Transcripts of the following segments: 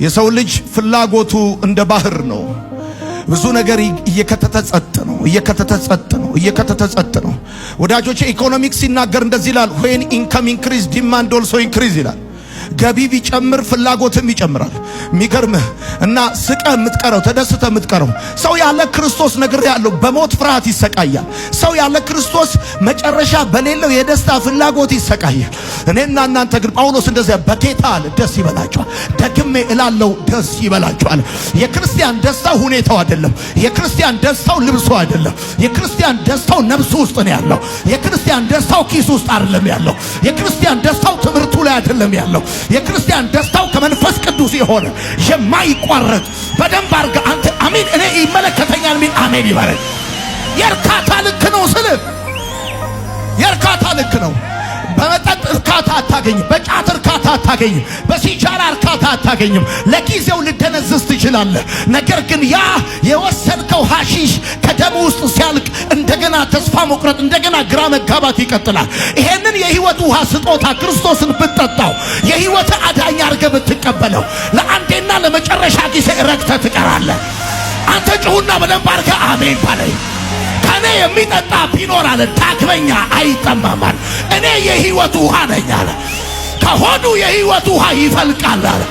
የሰው ልጅ ፍላጎቱ እንደ ባህር ነው። ብዙ ነገር እየከተተ ጸጥ ነው። ወዳጆቼ ኢኮኖሚክስ ሲናገር እንደዚህ ይላል፣ when income increase demand also increase ይላል። ገቢ ቢጨምር ፍላጎትም ይጨምራል። የሚገርምህ እና ስቀህ የምትቀረው ተደስተህ የምትቀረው ሰው ያለ ክርስቶስ ነገር ያለው በሞት ፍርሃት ይሰቃያል። ሰው ያለ ክርስቶስ መጨረሻ በሌለው የደስታ ፍላጎት ይሰቃያል። እኔና እናንተ ግን ጳውሎስ እንደዚያ በጌታ አለ ደስ ይበላችኋል። ደግሜ እላለሁ ደስ ይበላችኋል። የክርስቲያን ደስታው ሁኔታው አይደለም። የክርስቲያን ደስታው ልብሱ አይደለም። የክርስቲያን ደስታው ነፍሱ ውስጥ ነው ያለው። የክርስቲያን ደስታው ኪስ ውስጥ አይደለም ያለው። የክርስቲያን ደስታው ትምህርቱ ላይ አይደለም ያለው። የክርስቲያን ደስታው ከመንፈስ ቅዱስ የሆነ የማይቋረጥ በደንብ አርጋ አንተ አሜን እኔ ይመለከተኛል ሚል አሜን ይባረክ። የርካታ ልክ ነው ስለ የርካታ ልክ ነው። በመጠጥ እርካታ አታገኝም። በጫት እርካታ አታገኝም። በሲጃራ እርካታ አታገኝም። ለጊዜው ልደነዝዝ ትችላለህ። ነገር ግን ያ የወሰድከው ሐሺሽ ከደም ውስጥ ሲያልቅ እንደገና ተስፋ መቁረጥ፣ እንደገና ግራ መጋባት ይቀጥላል። ይሄንን የህይወት ውሃ ስጦታ ክርስቶስን ብትጠጣው፣ የህይወት አዳኝ አድርገህ ብትቀበለው፣ ለአንዴና ለመጨረሻ ጊዜ ረክተህ ትቀራለህ። አንተ ጩሁና በደንብ አድርገህ አሜን ባለኝ። ከኔ የሚጠጣ ቢኖር አለ ዳግመኛ አይጠማም አለ። እኔ የህይወት ውሃ ነኝ አለ። ከሆዱ የህይወት ውሃ ይፈልቃል አለ።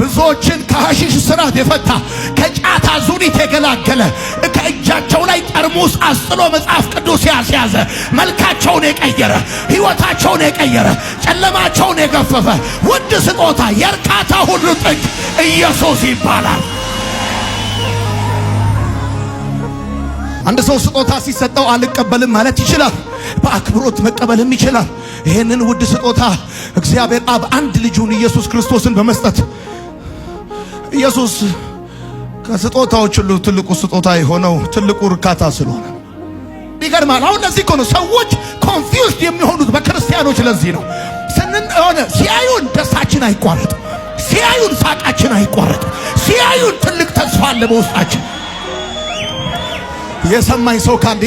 ብዙዎችን ከሐሺሽ ስራት የፈታ ከጫት አዙሪት የገላገለ ከእጃቸው ላይ ጠርሙስ አስጥሎ መጽሐፍ ቅዱስ ያስያዘ መልካቸውን የቀየረ ህይወታቸውን የቀየረ ጨለማቸውን የገፈፈ ውድ ስጦታ የርካታ ሁሉ ጥግ ኢየሱስ ይባላል። አንድ ሰው ስጦታ ሲሰጠው አልቀበልም ማለት ይችላል። በአክብሮት መቀበልም ይችላል። ይሄንን ውድ ስጦታ እግዚአብሔር አብ አንድ ልጁን ኢየሱስ ክርስቶስን በመስጠት ኢየሱስ ከስጦታዎች ሁሉ ትልቁ ስጦታ የሆነው ትልቁ እርካታ ስለሆነ ይገርማል። አሁን ለዚህ እኮ ነው ሰዎች ኮንፊውዝድ የሚሆኑት በክርስቲያኖች። ለዚህ ነው ሲያዩን ደስታችን አይቋረጥ፣ ሲያዩን ሳቃችን አይቋረጥ፣ ሲያዩን ትልቅ ተስፋ አለ በውስጣችን። የሰማኝ ሰው ካለ